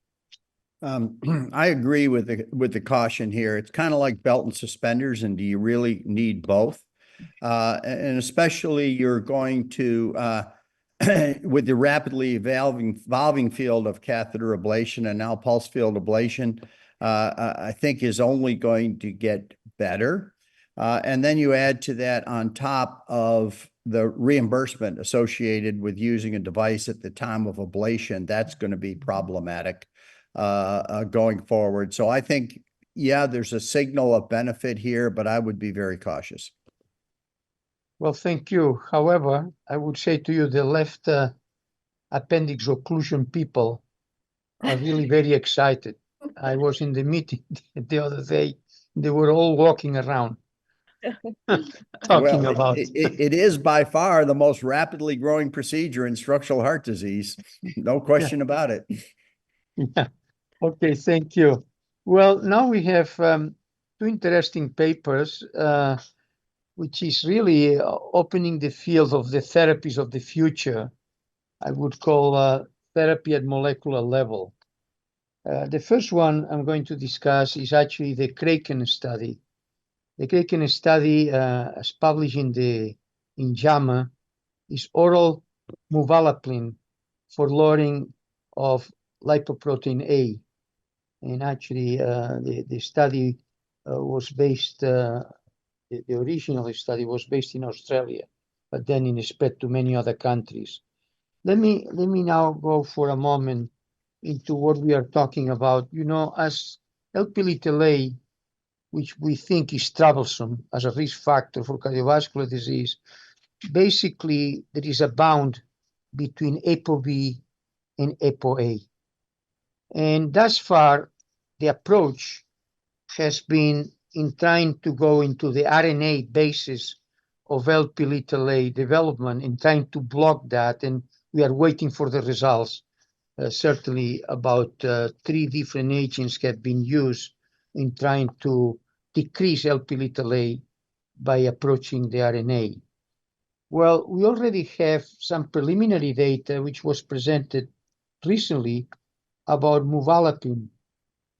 I agree with the caution here. It's kind of like belt and suspenders, and do you really need both? And especially you're going to with the rapidly evolving field of catheter ablation and now pulse field ablation, I think is only going to get better. And then you add to that on top of the reimbursement associated with using a device at the time of ablation, that's going to be problematic going forward. So I think, yeah, there's a signal of benefit here, but I would be very cautious. Well, thank you. However, I would say to you, the left appendix occlusion people are really very excited. I was in the meeting the other day. They were all walking around talking about it is by far the most rapidly growing procedure in structural heart disease. No question about it. Yeah. Okay, thank you. Well, now we have two interesting papers, which is really opening the field of the therapies of the future. I would call therapy at molecular level. The first one I'm going to discuss is actually the KRAKEN study. The KRAKEN study, as published in JAMA, is oral muvalaplin for lowering of lipoprotein A. And actually, the study was based. The original study was based in Australia, but then it spread to many other countries. Let me now go for a moment into what we are talking about. You know, as Lp(a), which we think is troublesome as a risk factor for cardiovascular disease, basically there is a bound between ApoB and ApoA. And thus far, the approach has been in trying to go into the RNA basis of Lp(a) development, in trying to block that, and we are waiting for the results. Certainly about 3 different agents have been used in trying to decrease Lp(a) by approaching the RNA. Well, we already have some preliminary data which was presented recently about muvalaplin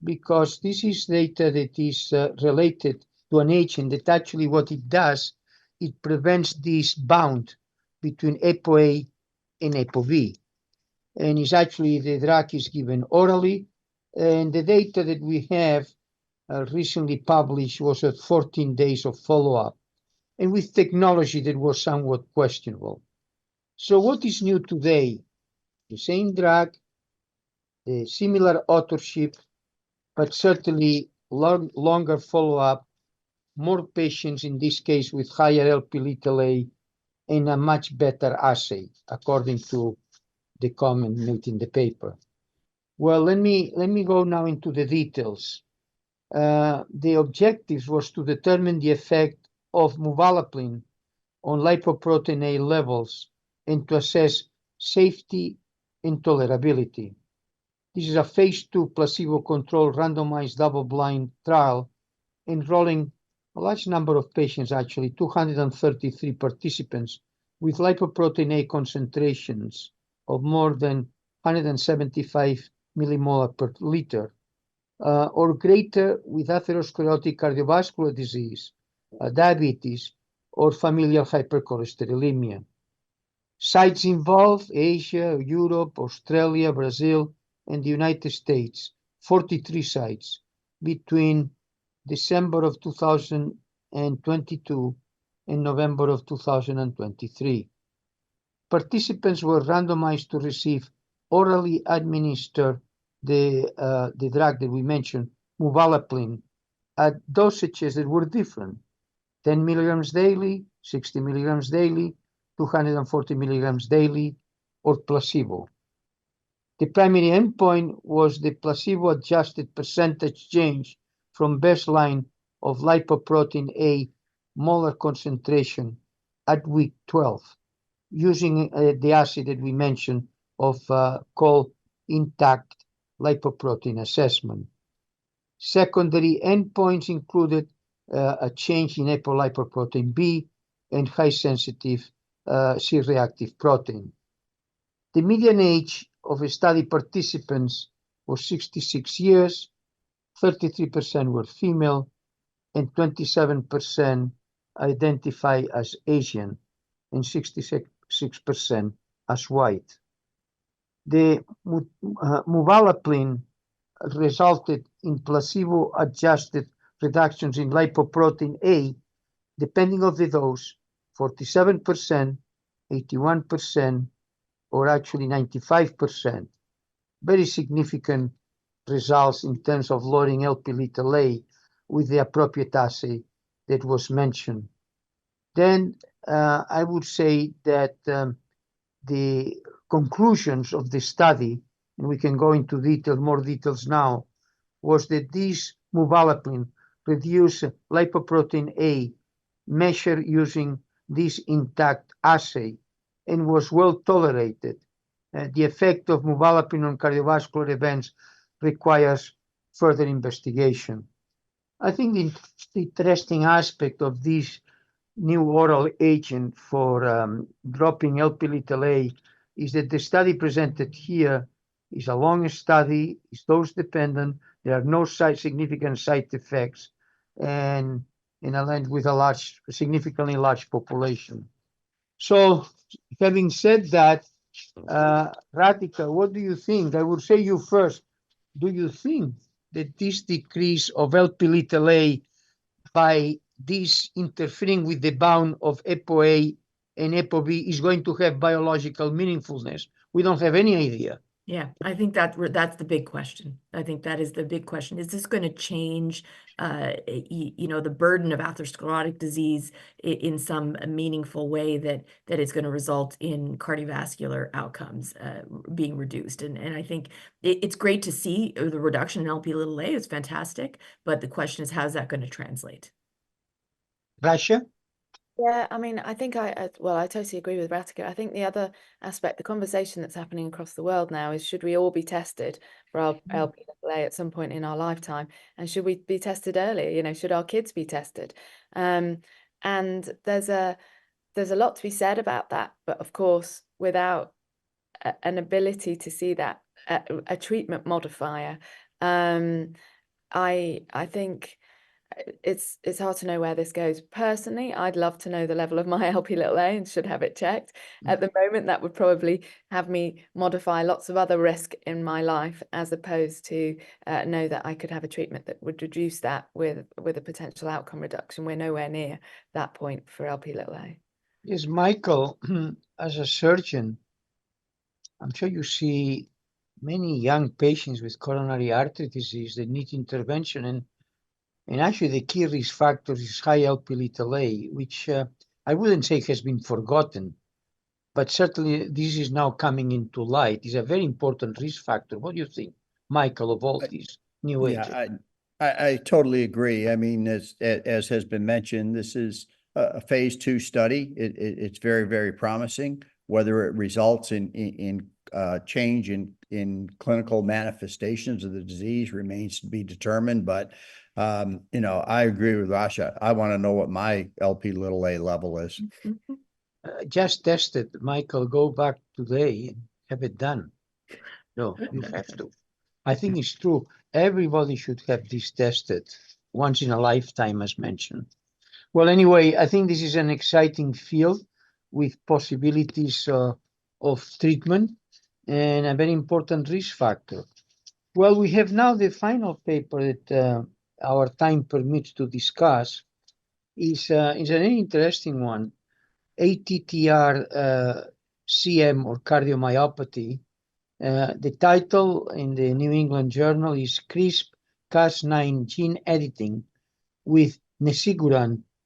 because this is data that is related to an agent that actually what it does, it prevents this bound between ApoA and ApoB. And it's actually, the drug is given orally. And the data that we have recently published was at 14 days of follow-up, and with technology that was somewhat questionable. So what is new today? The same drug, the similar authorship, but certainly longer follow-up, more patients, in this case with higher Lp(a), and a much better assay, according to the comment made in the paper. Well, let me go now into the details. The objectives was to determine the effect of muvalaplin on lipoprotein A levels and to assess safety and tolerability. This is a phase 2 placebo-controlled randomized double-blind trial enrolling a large number of patients, actually 233 participants with lipoprotein A concentrations of more than 175 millimolar per liter or greater with atherosclerotic cardiovascular disease, diabetes, or familial hypercholesterolemia. Sites involved: Asia, Europe, Australia, Brazil, and the United States, 43 sites between December of 2022 and November of 2023. Participants were randomized to receive orally administered the drug that we mentioned, muvalaplin, at dosages that were different: 10 milligrams daily, 60 milligrams daily, 240 milligrams daily, or placebo. The primary endpoint was the placebo-adjusted percentage change from baseline of lipoprotein A molar concentration at week 12, using the assay that we mentioned called intact lipoprotein assessment. Secondary endpoints included a change in apolipoprotein B and high-sensitive C-reactive protein. The median age of study participants was 66 years, 33% were female, and 27% identify as Asian, and 66% as white. The muvalaplin resulted in placebo-adjusted reductions in lipoprotein A, depending on the dose, 47%, 81%, or actually 95%. Very significant results in terms of lowering Lp(a) with the appropriate assay that was mentioned. Then I would say that the conclusions of the study, and we can go into more details now, was that this muvalaplin reduced lipoprotein A measured using this intact assay and was well tolerated. The effect of muvalaplin on cardiovascular events requires further investigation. I think the interesting aspect of this new oral agent for dropping Lp(a) is that the study presented here is a long study, is dose-dependent, there are no significant side effects, and aligned with a significantly large population. So, having said that, Ratika, what do you think? I would say you first. Do you think that this decrease of Lp(a) by this interfering with the bound of ApoA and ApoB is going to have biological meaningfulness? We don't have any idea. Yeah, I think that's the big question. I think that is the big question. Is this going to change, the burden of atherosclerotic disease in some meaningful way that is going to result in cardiovascular outcomes being reduced? And I think it's great to see the reduction in Lp(a). It's fantastic, but the question is, how is that going to translate? Rasha? Yeah, I mean, I think I totally agree with Ratika. I think the other aspect, the conversation that's happening across the world now is, should we all be tested for our Lp(a) at some point in our lifetime? And should we be tested early? Should our kids be tested? And there's a lot to be said about that. But of course, without an ability to see that, a treatment modifier I think it's hard to know where this goes. Personally, I'd love to know the level of my Lp(a) and should have it checked. At the moment, that would probably have me modify lots of other risk in my life, as opposed to know that I could have a treatment that would reduce that with a potential outcome reduction. We're nowhere near that point for Lp(a). Yes, Michael, as a surgeon, I'm sure you see many young patients with coronary artery disease that need intervention, and actually the key risk factor is high Lp(a), which I wouldn't say has been forgotten, but certainly this is now coming into light. It's a very important risk factor. What do you think, Michael, of all these new agents? Yeah, I totally agree. I mean, as has been mentioned, this is a phase 2 study. It's very, very promising. Whether it results in change in clinical manifestations of the disease remains to be determined. But I agree with Rasha. I want to know what my Lp(a) level is. Just test it, Michael. Go back today and have it done. No, you have to. I think it's true. Everybody should have this tested once in a lifetime, as mentioned. Well, anyway, I think this is an exciting field with possibilities of treatment and a very important risk factor. Well, we have now the final paper that our time permits to discuss. Is an interesting one. ATTR-CM or cardiomyopathy. The title in the New England Journal is CRISPR-Cas9 gene editing with Nex-z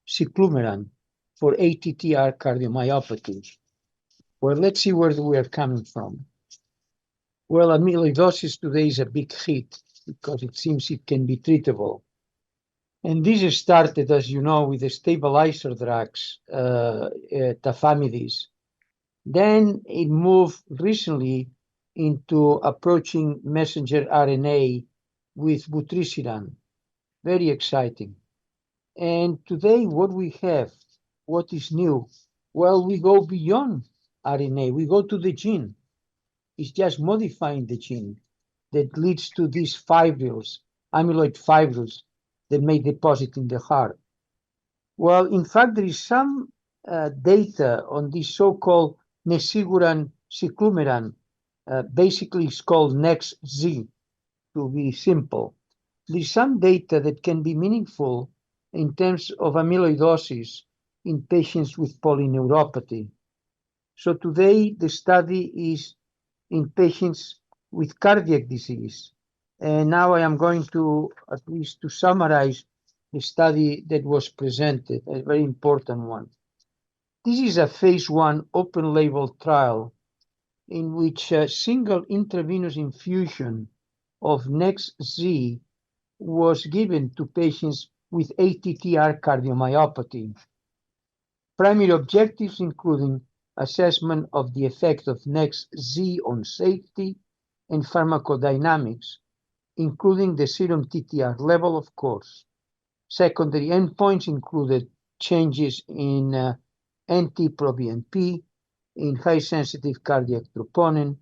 cyclomeran for ATTR cardiomyopathy. Well, let's see where we are coming from. Well, amyloidosis today is a big hit because it seems it can be treatable. And this started, as you know, with the stabilizer drugs, tafamidis. Then it moved recently into approaching messenger RNA with vutrisiran. Very exciting. And today, what we have, what is new? Well, we go beyond RNA. We go to the gene. It's just modifying the gene that leads to these fibrils, amyloid fibrils, that may deposit in the heart. Well, in fact, there is some data on this so-called Nex-z cyclomeran. Basically, it's called Nex-z, to be simple. There's some data that can be meaningful in terms of amyloidosis in patients with polyneuropathy. So today, the study is in patients with cardiac disease. And now I am going to, at least to summarize the study that was presented, a very important one. This is a phase 1 open label trial in which a single intravenous infusion of Nex-z was given to patients with ATTR cardiomyopathy. Primary objectives including assessment of the effect of Nex-z on safety and pharmacodynamics, including the serum TTR level, of course. Secondary endpoints included changes in NT-proBNP, in high-sensitive cardiac troponin,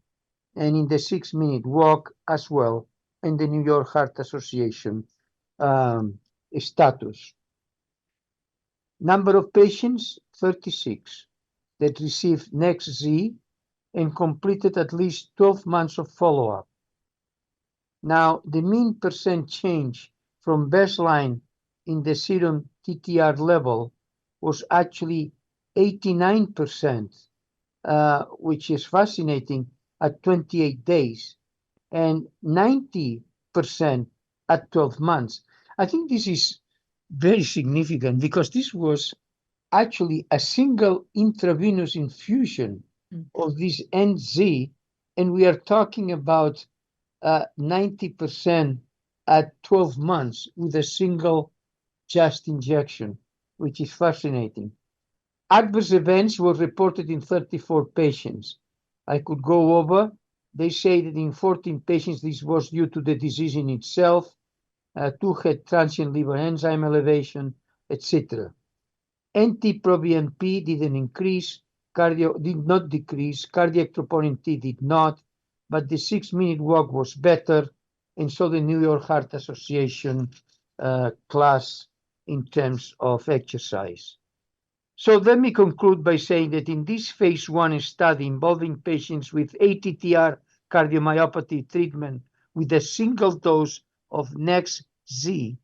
and in the 6-minute walk as well, in the New York Heart Association status. Number of patients, 36, that received Nex-z and completed at least 12 months of follow-up. Now, the mean % change from baseline in the serum TTR level was actually 89%, which is fascinating, at 28 days, and 90% at 12 months. I think this is very significant because this was actually a single intravenous infusion of this Nex-z, and we are talking about 90% at 12 months with a single just injection, which is fascinating. Adverse events were reported in 34 patients. I could go over. They say that in 14 patients, this was due to the disease in itself. 2 had transient liver enzyme elevation, etc. NT-proBNP didn't increase, did not decrease, cardiac troponin T did not, but the 6-minute walk was better, and so the New York Heart Association class in terms of exercise. So let me conclude by saying that in this phase 1 study involving patients with ATTR cardiomyopathy treatment with a single dose of Nex-z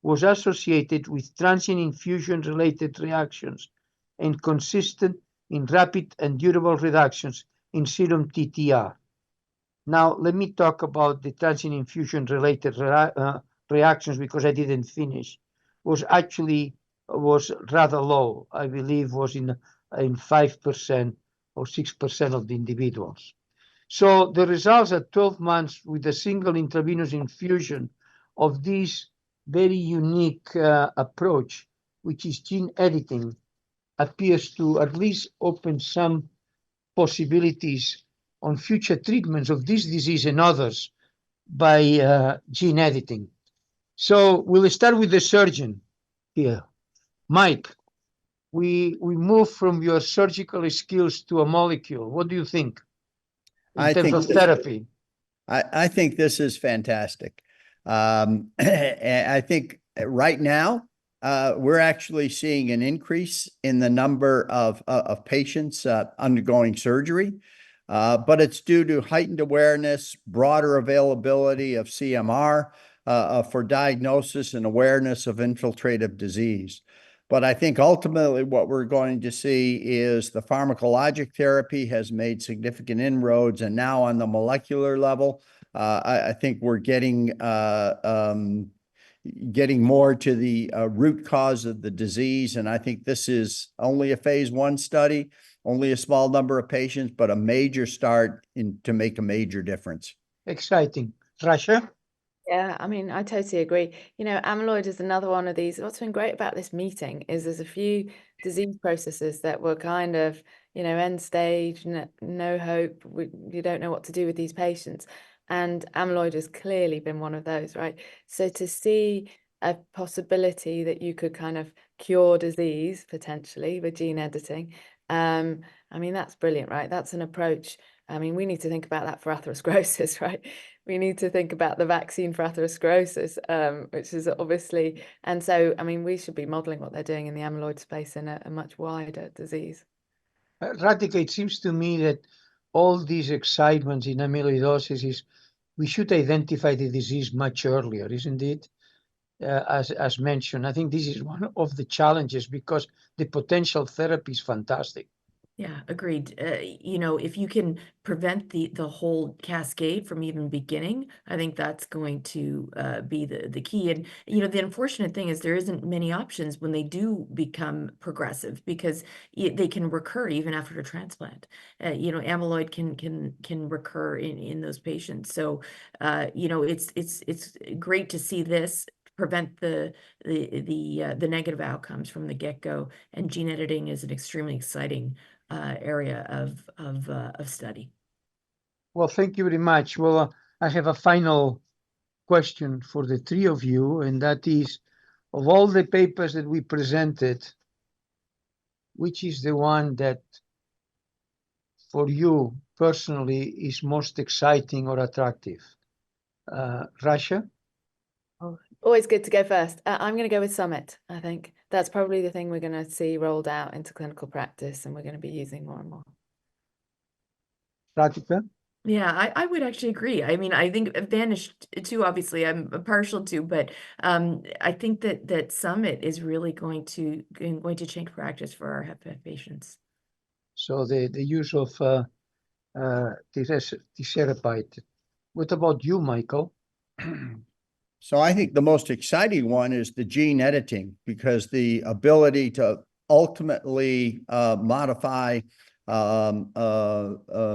was associated with transient infusion-related reactions and consistent in rapid and durable reductions in serum TTR. Now, let me talk about the transient infusion-related reactions because I didn't finish. Was rather low. I believe was in 5% or 6% of the individuals. So the results at 12 months with a single intravenous infusion of this very unique approach, which is gene editing, appears to at least open some possibilities on future treatments of this disease and others by gene editing. So we'll start with the surgeon here. Mike, we move from your surgical skills to a molecule. What do you think in terms of therapy? I think this is fantastic. I think right now we're actually seeing an increase in the number of patients undergoing surgery, but it's due to heightened awareness, broader availability of CMR for diagnosis and awareness of infiltrative disease. But I think ultimately what we're going to see is the pharmacologic therapy has made significant inroads, and now on the molecular level, I think we're getting more to the root cause of the disease. And I think this is only a phase 1 study, only a small number of patients, but a major start to make a major difference. Exciting. Rasha? Yeah, I mean, I totally agree. Amyloid is another one of these. What's been great about this meeting is there's a few disease processes that were kind of, end stage, no hope. You don't know what to do with these patients. And amyloid has clearly been one of those, right? So to see a possibility that you could kind of cure disease potentially with gene editing, I mean, that's brilliant, right? That's an approach. I mean, we need to think about that for atherosclerosis, right? We need to think about the vaccine for atherosclerosis, which is obviously, and so, I mean, we should be modeling what they're doing in the amyloid space in a much wider disease. Ratika, it seems to me that all these excitements in amyloidosis is we should identify the disease much earlier, isn't it? As mentioned, I think this is one of the challenges because the potential therapy is fantastic. Yeah, agreed. If you can prevent the whole cascade from even beginning, I think that's going to be the key. And, the unfortunate thing is there isn't many options when they do become progressive because they can recur even after a transplant. Amyloid can recur in those patients. So, it's great to see this prevent the negative outcomes from the get-go, and gene editing is an extremely exciting area of study. Well, thank you very much. Well, I have a final question for the three of you, and that is, of all the papers that we presented, which is the one that for you personally is most exciting or attractive? Rasha? Oh, always good to go first. I'm going to go with Summit. I think that's probably the thing we're going to see rolled out into clinical practice, and we're going to be using more and more. Ratika? Yeah, I would actually agree. I mean, I think Vanish too, obviously I'm partial to, but I think that Summit is really going to change practice for our HFpEF patients. So the use of tirzepatide. What about you, Michael? So I think the most exciting one is the gene editing, because the ability to ultimately modify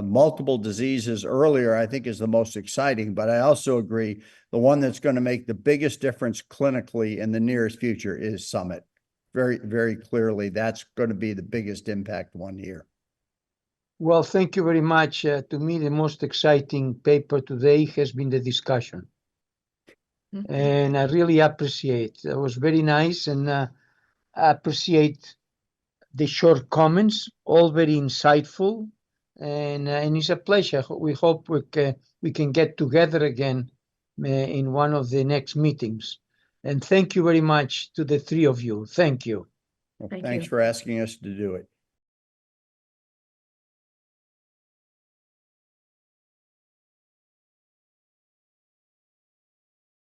multiple diseases earlier, I think, is the most exciting. But I also agree the one that's going to make the biggest difference clinically in the nearest future is Summit. Very, very clearly, that's going to be the biggest impact one year. Well, thank you very much. To me, the most exciting paper today has been the discussion. And I really appreciate it. It was very nice, and I appreciate the short comments, all very insightful, and it's a pleasure. We hope we can get together again in one of the next meetings. And thank you very much to the three of you. Thank you. Well, Thank thanks you. for asking us to do it.